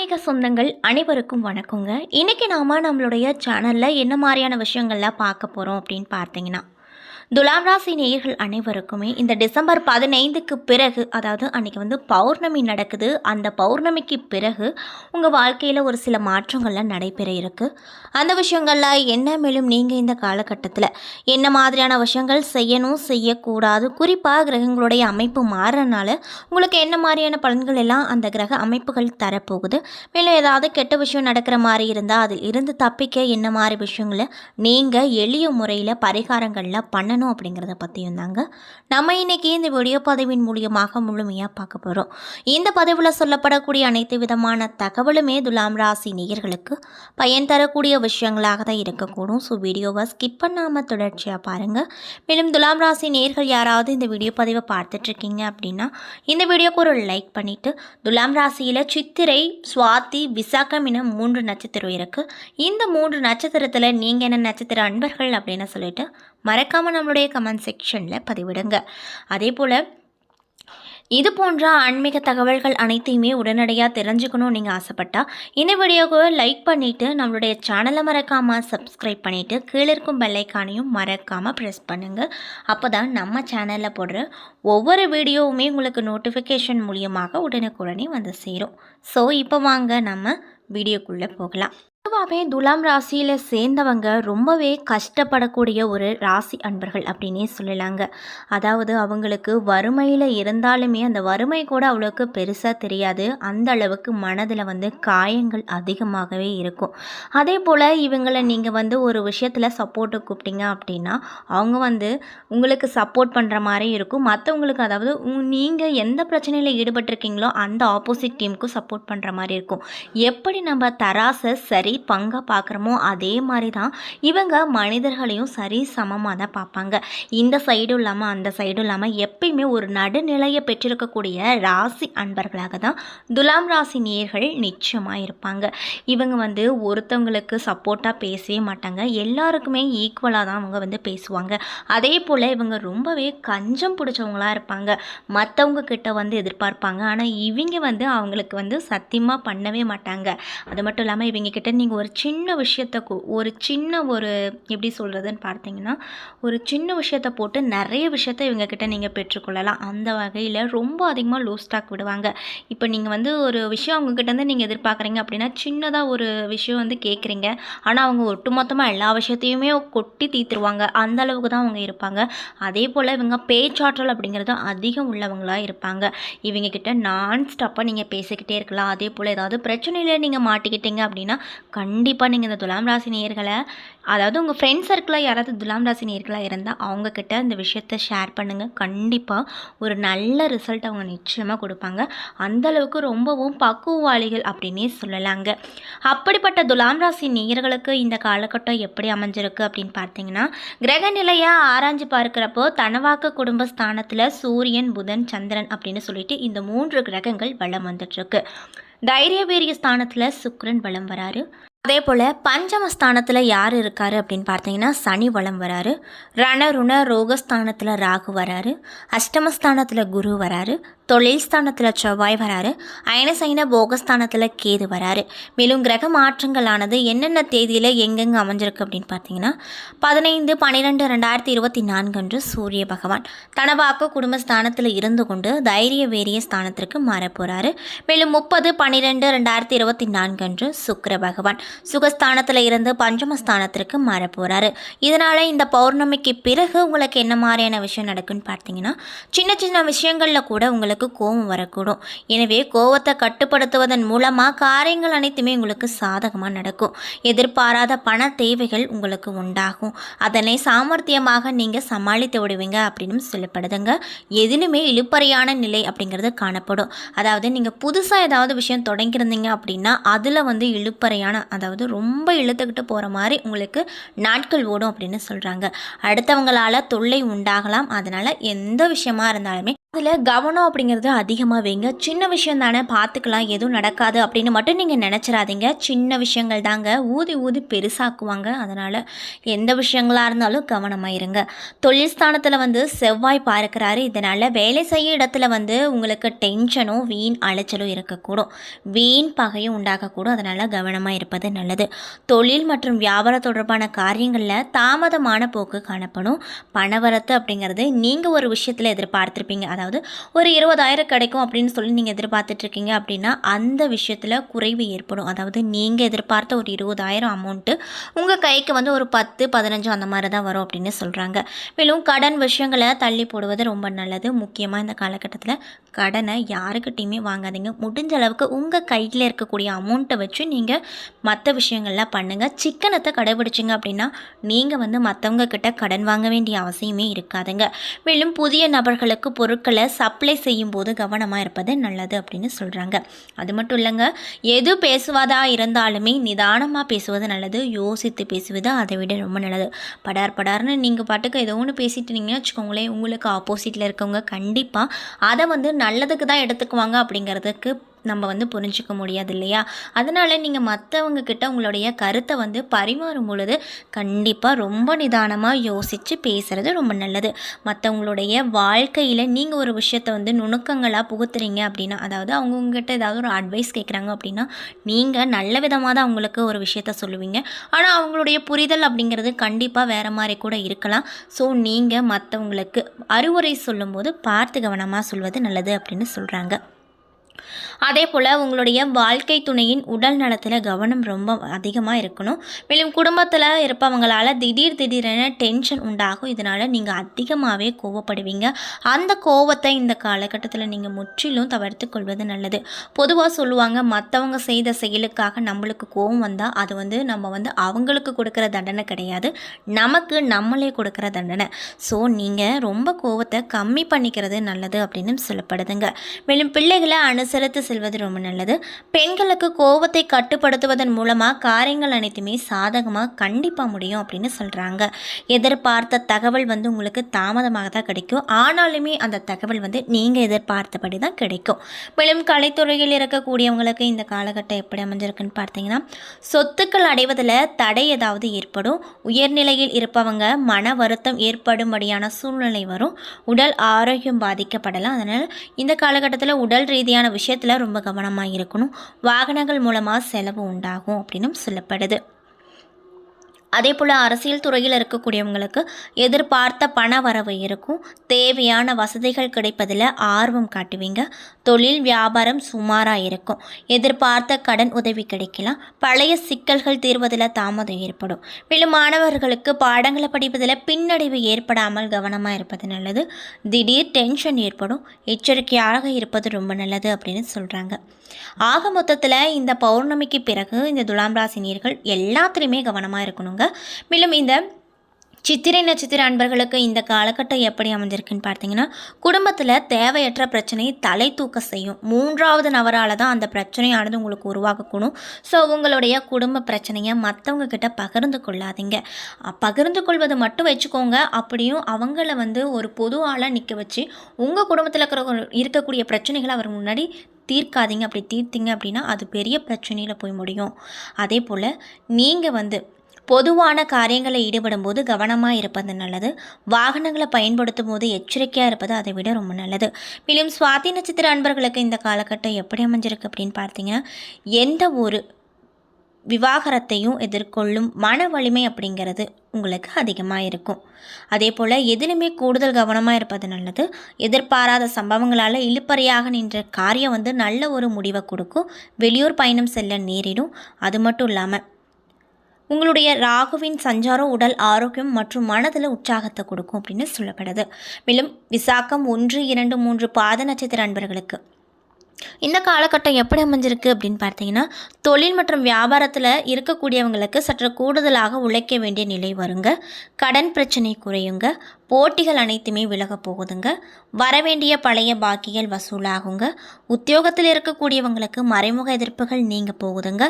ஆன்மீக சொந்தங்கள் அனைவருக்கும் வணக்கங்க. இன்னைக்கு நாம நம்மளுடைய சேனல்ல என்ன மாதிரியான விஷயங்கள்லாம் பார்க்க போறோம் அப்படின்னு பார்த்தீங்கன்னா, துலாம் ராசி நேயர்கள் அனைவருக்குமே இந்த டிசம்பர் 15க்கு பிறகு, அதாவது அன்னைக்கு பௌர்ணமி நடக்குது. அந்த பௌர்ணமிக்கு பிறகு உங்கள் வாழ்க்கையில் ஒரு சில மாற்றங்கள்லாம் நடைபெற இருக்கு. அந்த விஷயங்கள்லாம் என்ன, மேலும் நீங்கள் இந்த காலகட்டத்தில் என்ன மாதிரியான விஷயங்கள் செய்யணும், செய்யக்கூடாது, குறிப்பாக கிரகங்களுடைய அமைப்பு மாறுறதுனால உங்களுக்கு என்ன மாதிரியான பலன்கள் எல்லாம் அந்த கிரக அமைப்புகள் தரப்போகுது, மேலும் ஏதாவது கெட்ட விஷயம் நடக்கிற மாதிரி இருந்தால் அதில் இருந்து தப்பிக்க என்ன மாதிரி விஷயங்களை நீங்கள் எளிய முறையில் பரிகாரங்கள்லாம் பண்ணணும் அப்படிங்கிறத பற்றியும் தாங்க நம்ம இன்னைக்கு இந்த வீடியோ பதிவின் மூலியமாக முழுமையாக பார்க்க போகிறோம். இந்த பதிவில் சொல்லப்படக்கூடிய அனைத்து விதமான தகவலுமே துலாம் ராசி நேயர்களுக்கு பயன் தரக்கூடிய விஷயங்களாக தான் இருக்கக்கூடும். ஸோ வீடியோவை ஸ்கிப் பண்ணாமல் தொடர்ச்சியாக பாருங்கள். மேலும் துலாம் ராசி நேயர்கள் யாராவது இந்த வீடியோ பதிவை பார்த்துட்ருக்கீங்க அப்படின்னா இந்த வீடியோக்கு ஒரு லைக் பண்ணிவிட்டு, துலாம் ராசியில் சித்திரை, சுவாதி, விசாகம் என 3 நட்சத்திரம் இருக்குது. இந்த 3 நட்சத்திரத்தில் நீங்கள் என்ன நட்சத்திர அன்பர்கள் அப்படின்னு சொல்லிட்டு மறக்காமல் நம்மளுடைய கமெண்ட் செக்ஷனில் பதிவிடுங்க. அதே போல் இது போன்ற ஆன்மீக தகவல்கள் அனைத்தையுமே உடனடியாக தெரிஞ்சுக்கணும் நீங்கள் ஆசைப்பட்டால் இந்த வீடியோவை லைக் பண்ணிவிட்டு நம்மளுடைய சேனலை மறக்காமல் சப்ஸ்கிரைப் பண்ணிவிட்டு கீழே இருக்கும் பெல்லைக்கானையும் மறக்காமல் ப்ரெஸ் பண்ணுங்கள். அப்போ தான் நம்ம சேனலில் போடுற ஒவ்வொரு வீடியோவுமே உங்களுக்கு நோட்டிஃபிகேஷன் மூலியமாக உடனுக்குடனே வந்து சேரும். ஸோ இப்போ வாங்க நம்ம வீடியோக்குள்ளே போகலாம். பொதுவாகவே துலாம் ராசியில் சேர்ந்தவங்க ரொம்பவே கஷ்டப்படக்கூடிய ஒரு ராசி அன்பர்கள் அப்படின்னே சொல்லலாங்க. அதாவது அவங்களுக்கு வறுமையில் இருந்தாலுமே அந்த வறுமை கூட அவ்வளோக்கு பெருசாக தெரியாது. அந்த அளவுக்கு மனதில் காயங்கள் அதிகமாகவே இருக்கும். அதே போல் இவங்களை நீங்கள் ஒரு விஷயத்தில் சப்போர்ட்டு கூப்பிட்டீங்க அப்படின்னா அவங்க உங்களுக்கு சப்போர்ட் பண்ணுற மாதிரி இருக்கும். மற்றவங்களுக்கு, அதாவது நீங்கள் எந்த பிரச்சனையில் ஈடுபட்டிருக்கீங்களோ அந்த ஆப்போசிட் டீமுக்கும் சப்போர்ட் பண்ணுற மாதிரி இருக்கும். எப்படி நம்ம தராசை சரி பங்காக பார்க்குறோமோ அதே மாதிரி தான் இவங்க மனிதர்களையும் சரி சமமாக தான் பார்ப்பாங்க. இந்த சைடும் இல்லாமல் அந்த சைடும் இல்லாமல் எப்பயுமே ஒரு நடுநிலையை பெற்றிருக்கக்கூடிய ராசி அன்பர்களாக தான் துலாம் ராசி நேயர்கள் நிச்சயமாக இருப்பாங்க. இவங்க ஒருத்தவங்களுக்கு சப்போர்ட்டாக பேசவே மாட்டாங்க. எல்லாருக்குமே ஈக்குவலாக தான் அவங்க பேசுவாங்க. அதே போல் இவங்க ரொம்பவே கஞ்சம் பிடிச்சவங்களாக இருப்பாங்க. மற்றவங்க கிட்ட எதிர்பார்ப்பாங்க. ஆனால் இவங்க அவங்களுக்கு சத்தியமாக பண்ணவே மாட்டாங்க. அது மட்டும் இல்லாமல் இவங்க கிட்ட நீங்கள் ஒரு சின்ன விஷயத்தை எப்படி சொல்கிறதுன்னு பார்த்தீங்கன்னா, ஒரு சின்ன விஷயத்தை போட்டு நிறைய விஷயத்தை இவங்கக்கிட்ட நீங்கள் பெற்றுக்கொள்ளலாம். அந்த வகையில் ரொம்ப அதிகமாக லோ ஸ்டாக் விடுவாங்க. இப்போ நீங்கள் ஒரு விஷயம் அவங்கக்கிட்டேருந்து நீங்கள் எதிர்பார்க்குறீங்க அப்படின்னா சின்னதாக ஒரு விஷயம் கேட்குறீங்க. ஆனால் அவங்க ஒட்டுமொத்தமாக எல்லா விஷயத்தையுமே கொட்டி தீர்த்துருவாங்க. அந்த அளவுக்கு தான் அவங்க இருப்பாங்க. அதே போல் இவங்க பேச்சாற்றல் அப்படிங்கிறது அதிகம் உள்ளவங்களாக இருப்பாங்க. இவங்கக்கிட்ட நான் ஸ்டாப்பாக நீங்கள் பேசிக்கிட்டே இருக்கலாம். அதே போல் ஏதாவது பிரச்சனையில் நீங்கள் மாட்டிக்கிட்டீங்க அப்படின்னா கண்டிப்பாக நீங்கள் இந்த துலாம் ராசி நேயர்களை, அதாவது உங்கள் ஃப்ரெண்ட் சர்க்கிளில் யாராவது துலாம் ராசி நேயர்களாக இருந்தால் அவங்கக்கிட்ட இந்த விஷயத்தை ஷேர் பண்ணுங்கள். கண்டிப்பாக ஒரு நல்ல ரிசல்ட் அவங்க நிச்சயமாக கொடுப்பாங்க. அந்தளவுக்கு ரொம்பவும் பக்குவாளிகள் அப்படின்னே சொல்லலாங்க. அப்படிப்பட்ட துலாம் ராசி நேயர்களுக்கு இந்த காலகட்டம் எப்படி அமைஞ்சிருக்கு அப்படின்னு பார்த்தீங்கன்னா, கிரக நிலையாக ஆராய்ஞ்சு பார்க்குறப்போ தனவாக்கு குடும்பஸ்தானத்தில் சூரியன், புதன், சந்திரன் அப்படின்னு சொல்லிட்டு இந்த 3 கிரகங்கள் வலம் வந்துட்டுருக்கு. தைரிய வீரிய ஸ்தானத்தில் சுக்கிரன் வலம் வராரு. அதே போல் பஞ்சமஸ்தானத்தில் யார் இருக்கார் அப்படின்னு பார்த்தீங்கன்னா சனி வலம் வராரு. ரணருண ரோகஸ்தானத்தில் ராகு வராரு. அஷ்டமஸ்தானத்தில் குரு வராரு. தொழில் ஸ்தானத்தில் செவ்வாய் வராரு. அயனசைன போகஸ்தானத்தில் கேது வராரு. மேலும் கிரக மாற்றங்களானது என்னென்ன தேதியில் எங்கெங்கே அமைஞ்சிருக்கு அப்படின்னு பார்த்தீங்கன்னா 15/12/2024 அன்று சூரிய பகவான் தனவாக்கு குடும்பஸ்தானத்தில் இருந்து கொண்டு தைரிய வேரிய ஸ்தானத்திற்கு மாறப்போகிறாரு. மேலும் 30/12/2024 அன்று சுக்கிர பகவான் சுகஸ்தானத்தில் இருந்து பஞ்சமஸ்தானத்திற்கு மாறப்போகிறாரு. இதனால் இந்த பௌர்ணமிக்கு பிறகு உங்களுக்கு என்ன மாதிரியான விஷயம் நடக்குன்னு பார்த்தீங்கன்னா, சின்ன சின்ன விஷயங்களில் கூட உங்களுக்கு கோபம் வரக்கூடும். எனவே கோபத்தை கட்டுப்படுத்துவதன் மூலமாக காரியங்கள் அனைத்துமே உங்களுக்கு சாதகமாக நடக்கும். எதிர்பாராத பண தேவைகள் உங்களுக்கு உண்டாகும். அதனை சாமர்த்தியமாக நீங்கள் சமாளித்து விடுவீங்க அப்படின்னு சொல்லப்படுதுங்க. எதிலுமே இழுப்பறையான நிலை அப்படிங்கிறது காணப்படும். அதாவது நீங்கள் புதுசாக ஏதாவது விஷயம் தொடங்கியிருந்தீங்க அப்படின்னா அதில் இழுப்பறையான, அதாவது ரொம்ப இழுத்துக்கிட்டு போகிற மாதிரி உங்களுக்கு நாட்கள் ஓடும் அப்படின்னு சொல்கிறாங்க. அடுத்தவங்களால் தொல்லை உண்டாகலாம். அதனால் எந்த விஷயமா இருந்தாலுமே இதில் கவனம் அப்படிங்கிறது அதிகமாக வைங்க. சின்ன விஷயம் தானே பார்த்துக்கலாம், எதுவும் நடக்காது அப்படின்னு மட்டும் நீங்கள் நினச்சிடாதீங்க. சின்ன விஷயங்கள் தாங்க ஊதி ஊதி பெருசாக்குவாங்க. அதனால் எந்த விஷயங்களாக இருந்தாலும் கவனமாக இருங்க. தொழில் ஸ்தானத்தில் வந்து செவ்வாய் பார்க்குறாரு. இதனால் வேலை செய்ய இடத்துல வந்து உங்களுக்கு டென்ஷனும் வீண் அலைச்சலும் இருக்கக்கூடும். வீண் பகையும் உண்டாகக்கூடும். அதனால் கவனமாக இருப்பது நல்லது. தொழில் மற்றும் வியாபாரம் தொடர்பான காரியங்களில் தாமதமான போக்கு காணப்படும். பணவரத்து அப்படிங்கிறது நீங்கள் ஒரு விஷயத்தில் எதிர்பார்த்துருப்பீங்க. அதாவது ஒரு 20,000 கிடைக்கும் அப்படின்னு சொல்லி நீங்கள் எதிர்பார்த்துட்ருக்கீங்க அப்படின்னா அந்த விஷயத்தில் குறைவு ஏற்படும். அதாவது நீங்கள் எதிர்பார்த்த ஒரு 20,000 அமௌண்ட்டு உங்கள் கைக்கு வந்து ஒரு 10, 15 அந்த மாதிரி தான் வரும் அப்படின்னு சொல்கிறாங்க. மேலும் கடன் விஷயங்களை தள்ளி போடுவது ரொம்ப நல்லது. முக்கியமாக இந்த காலகட்டத்தில் கடனை யாருக்கிட்டையுமே வாங்காதீங்க. முடிஞ்ச அளவுக்கு உங்கள் கையில் இருக்கக்கூடிய அமௌண்ட்டை வச்சு நீங்கள் மற்ற விஷயங்கள்லாம் பண்ணுங்கள். சிக்கனத்தை கடைபிடிச்சிங்க அப்படின்னா நீங்கள் வந்து மற்றவங்க கிட்ட கடன் வாங்க வேண்டிய அவசியமே இருக்காதுங்க. மேலும் புதிய நபர்களுக்கு பொருட்களை சப்ளை செய்யும் போது கவனமாக இருப்பது நல்லது அப்படின்னு சொல்கிறாங்க. அது மட்டும் இல்லைங்க, எது பேசுவதா இருந்தாலுமே நிதானமாக பேசுவது நல்லது. யோசித்து பேசுவது அதை விட ரொம்ப நல்லது. படார்னு நீங்கள் பாட்டுக்கு ஏதோ ஒன்று பேசிட்டுனீங்கன்னு வச்சுக்கோங்களேன், உங்களுக்கு ஆப்போசிட்டில் இருக்கவங்க கண்டிப்பாக அதை வந்து நல்லதுக்கு தான் எடுத்துக்குவாங்க. அப்படிங்கிறதுக்கு நம்ம வந்து புரிஞ்சிக்க முடியாது இல்லையா? அதனால் நீங்கள் மற்றவங்க கிட்ட உங்களுடைய கருத்தை வந்து பரிமாறும் பொழுது கண்டிப்பாக ரொம்ப நிதானமாக யோசித்து பேசுகிறது ரொம்ப நல்லது. மற்றவங்களுடைய வாழ்க்கையில் நீங்கள் ஒரு விஷயத்தை வந்து நுணுக்கங்களாக புகுத்துறீங்க அப்படின்னா, அதாவது அவங்க உங்ககிட்ட ஏதாவது ஒரு அட்வைஸ் கேட்குறாங்க அப்படின்னா நீங்கள் நல்ல விதமாக தான் அவங்களுக்கு ஒரு விஷயத்த சொல்லுவீங்க. ஆனால் அவங்களுடைய புரிதல் அப்படிங்கிறது கண்டிப்பாக வேறு மாதிரி கூட இருக்கலாம். ஸோ நீங்கள் மற்றவங்களுக்கு அறிவுரை சொல்லும்போது பார்த்து கவனமாக சொல்வது நல்லது அப்படின்னு சொல்கிறாங்க. அதே போல் உங்களுடைய வாழ்க்கை துணையின் உடல் நலத்தில் கவனம் ரொம்ப அதிகமாக இருக்கணும். மேலும் குடும்பத்தில் இருப்பவங்களால் திடீரென டென்ஷன் உண்டாகும். இதனால் நீங்கள் அதிகமாகவே கோவப்படுவீங்க. அந்த கோவத்தை இந்த காலகட்டத்தில் நீங்கள் முற்றிலும் தவிர்த்து கொள்வது நல்லது. பொதுவாக சொல்லுவாங்க, மற்றவங்க செய்த செயலுக்காக நம்மளுக்கு கோவம் வந்தால் அது வந்து நம்ம வந்து அவங்களுக்கு கொடுக்குற தண்டனை கிடையாது, நமக்கு நம்மளே கொடுக்குற தண்டனை. ஸோ நீங்கள் ரொம்ப கோவத்தை கம்மி பண்ணிக்கிறது நல்லது அப்படின்னு சொல்லப்படுதுங்க. மேலும் பிள்ளைகளை அனுசரித்து செல்வது ரொம்ப நல்லது. பெண்களுக்கு கோபத்தை கட்டுப்படுத்துவதன் மூலமாக காரியங்கள் அனைத்துமே சாதகமாக கண்டிப்பாக முடியும் அப்படின்னு சொல்கிறாங்க. எதிர்பார்த்த தகவல் வந்து உங்களுக்கு தாமதமாக தான் கிடைக்கும். ஆனாலுமே அந்த தகவல் வந்து நீங்கள் எதிர்பார்த்தபடி தான் கிடைக்கும். மேலும் கலைத்துறையில் இருக்கக்கூடியவங்களுக்கு இந்த காலகட்டம் எப்படி அமைஞ்சிருக்குன்னு பார்த்தீங்கன்னா, சொத்துக்கள் அடைவதில் தடை ஏதாவது ஏற்படும். உயர்நிலையில் இருப்பவங்க மன வருத்தம் ஏற்படும்படியான சூழ்நிலை வரும். உடல் ஆரோக்கியம் பாதிக்கப்படலாம். அதனால் இந்த காலகட்டத்தில் உடல் ரீதியான விஷயத்தில் ரொம்ப கவனமாக இருக்கணும். வாகனங்கள் மூலமாக செலவு உண்டாகும் அப்படின்னு சொல்லப்படுது. அதே போல் அரசியல் துறையில் இருக்கக்கூடியவங்களுக்கு எதிர்பார்த்த பண வரவு இருக்கும். தேவையான வசதிகள் கிடைப்பதில் ஆர்வம் காட்டுவீங்க. தொழில் வியாபாரம் சுமாராக இருக்கும். எதிர்பார்த்த கடன் உதவி கிடைக்கலாம். பழைய சிக்கல்கள் தீர்வதில் தாமதம் ஏற்படும். மேலும் மாணவர்களுக்கு பாடங்களை படிப்பதில் பின்னடைவு ஏற்படாமல் கவனமாக இருப்பது நல்லது. திடீர் டென்ஷன் ஏற்படும். எச்சரிக்கையாக இருப்பது ரொம்ப நல்லது அப்படின்னு சொல்கிறாங்க. ஆக மொத்தத்தில் இந்த பௌர்ணமிக்கு பிறகு இந்த துலாம் ராசி நேயர்கள் எல்லாத்துலேயுமே கவனமாக இருக்கணுங்க. மேலும் இந்த சித்திரை நட்சத்திர அன்பர்களுக்கு இந்த காலகட்டம் எப்படி அமைஞ்சிருக்குன்னு பார்த்தீங்கன்னா, குடும்பத்தில் தேவையற்ற பிரச்சனையை தலை தூக்க செய்யும். 3வது நபரால் தான் அந்த பிரச்சனையானது உங்களுக்கு உருவாக்கக்கூடும். ஸோ உங்களுடைய குடும்ப பிரச்சனையை மற்றவங்க கிட்ட பகிர்ந்து கொள்ளாதீங்க. பகிர்ந்து கொள்வது மட்டும் வச்சுக்கோங்க. அப்படியும் அவங்கள வந்து ஒரு பொது ஆளாக நிற்க வச்சு உங்கள் குடும்பத்தில் இருக்கக்கூடிய பிரச்சனைகளை அவர் முன்னாடி தீர்க்காதீங்க. அப்படி தீர்த்தீங்க அப்படின்னா அது பெரிய பிரச்சனையில் போய் முடியும். அதே போல் நீங்கள் வந்து பொதுவான காரியங்களில் ஈடுபடும் போது கவனமாக இருப்பது நல்லது. வாகனங்களை பயன்படுத்தும் போது எச்சரிக்கையாக இருப்பது அதை விட ரொம்ப நல்லது. மேலும் சுவாதி நட்சத்திர அன்பர்களுக்கு இந்த காலகட்டம் எப்படி அமைஞ்சிருக்கு அப்படின்னு பார்த்தீங்கன்னா, எந்த ஒரு விவாகரத்தையும் எதிர்கொள்ளும் மன வலிமை அப்படிங்கிறது உங்களுக்கு அதிகமாக இருக்கும். அதே போல் எதிலுமே கூடுதல் கவனமாக இருப்பது நல்லது. எதிர்பாராத சம்பவங்களால் இழுப்பறையாக நின்ற காரியம் வந்து நல்ல ஒரு முடிவை கொடுக்கும். வெளியூர் பயணம் செல்ல நேரிடும். அது மட்டும் இல்லாமல் உங்களுடைய ராகுவின் சஞ்சாரம் உடல் ஆரோக்கியம் மற்றும் மனதில் உற்சாகத்தை கொடுக்கும் அப்படின்னு சொல்லப்படுது. மேலும் விசாகம் 1, 2, 3 பாத நட்சத்திர அன்பர்களுக்கு இந்த காலகட்டம் எப்படி அமைஞ்சிருக்கு அப்படின்னு பார்த்தீங்கன்னா, தொழில் மற்றும் வியாபாரத்தில் இருக்கக்கூடியவங்களுக்கு சற்று கூடுதலாக உழைக்க வேண்டிய நிலை வருங்க. கடன் பிரச்சனை குறையுங்க. போட்டிகள் அனைத்துமே விலக போகுதுங்க. வரவேண்டிய பழைய பாக்கிகள் வசூலாகுங்க. உத்தியோகத்தில் இருக்கக்கூடியவங்களுக்கு மறைமுக எதிர்ப்புகள் நீங்க போகுதுங்க.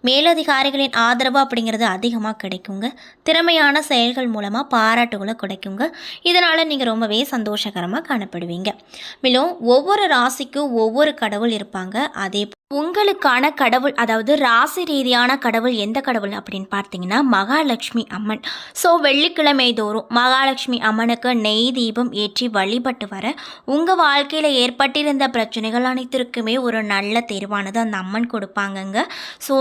மேலதிகாரிகளின் ஆதரவு அப்படிங்கிறது அதிகமாக கிடைக்குங்க. திறமையான செயல்கள் மூலமாக பாராட்டுகளை கிடைக்குங்க. இதனால் நீங்கள் ரொம்பவே சந்தோஷகரமாக காணப்படுவீங்க. மேலும் ஒவ்வொரு ராசிக்கும் ஒவ்வொரு கடவுள் இருப்பாங்க. அதே உங்களுக்கான கடவுள், அதாவது ராசி ரீதியான கடவுள் எந்த கடவுள் அப்படின்னு பார்த்தீங்கன்னா மகாலட்சுமி அம்மன். ஸோ வெள்ளிக்கிழமை தோறும் மகாலட்சுமி அம்மனுக்கு நெய் தீபம் ஏற்றி வழிபட்டு வர உங்கள் வாழ்க்கையில் ஏற்பட்டிருந்த பிரச்சனைகள் அனைத்திற்குமே ஒரு நல்ல தேர்வானது அந்த அம்மன் கொடுப்பாங்கங்க. ஸோ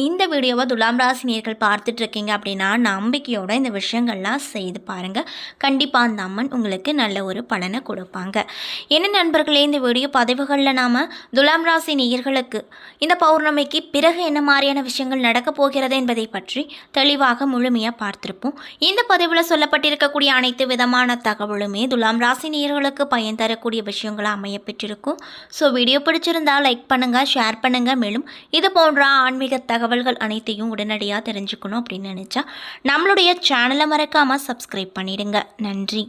இந்த வீடியோவை துலாம் ராசி நேயர்கள் பார்த்துட்டு இருக்கீங்க அப்படின்னா நம்பிக்கையோட இந்த விஷயங்கள்லாம் செய்து பாருங்கள். கண்டிப்பாக அந்த அம்மன் உங்களுக்கு நல்ல ஒரு பலனை கொடுப்பாங்க. என்ன நண்பர்களே, இந்த வீடியோ பதிவுகளில் நாம் துலாம் ராசி நேயர்களுக்கு இந்த பௌர்ணமிக்கு பிறகு என்ன மாதிரியான விஷயங்கள் நடக்கப் போகிறது என்பதை பற்றி தெளிவாக முழுமையாக பார்த்துருப்போம். இந்த பதிவில் சொல்லப்பட்டிருக்கக்கூடிய அனைத்து விதமான தகவலுமே துலாம் ராசி நேயர்களுக்கு பயன் தரக்கூடிய விஷயங்களாக அமைய பெற்றிருக்கும். ஸோ வீடியோ பிடிச்சிருந்தால் லைக் பண்ணுங்கள், ஷேர் பண்ணுங்கள். மேலும் இது போன்ற ஆன்மீக தகவல்கள் அனைத்தையும் உடனடியாக தெரிஞ்சுக்கணும் அப்படின்னு நினச்சா நம்மளுடைய சேனலை மறக்காமல் சப்ஸ்கிரைப் பண்ணிடுங்க. நன்றி.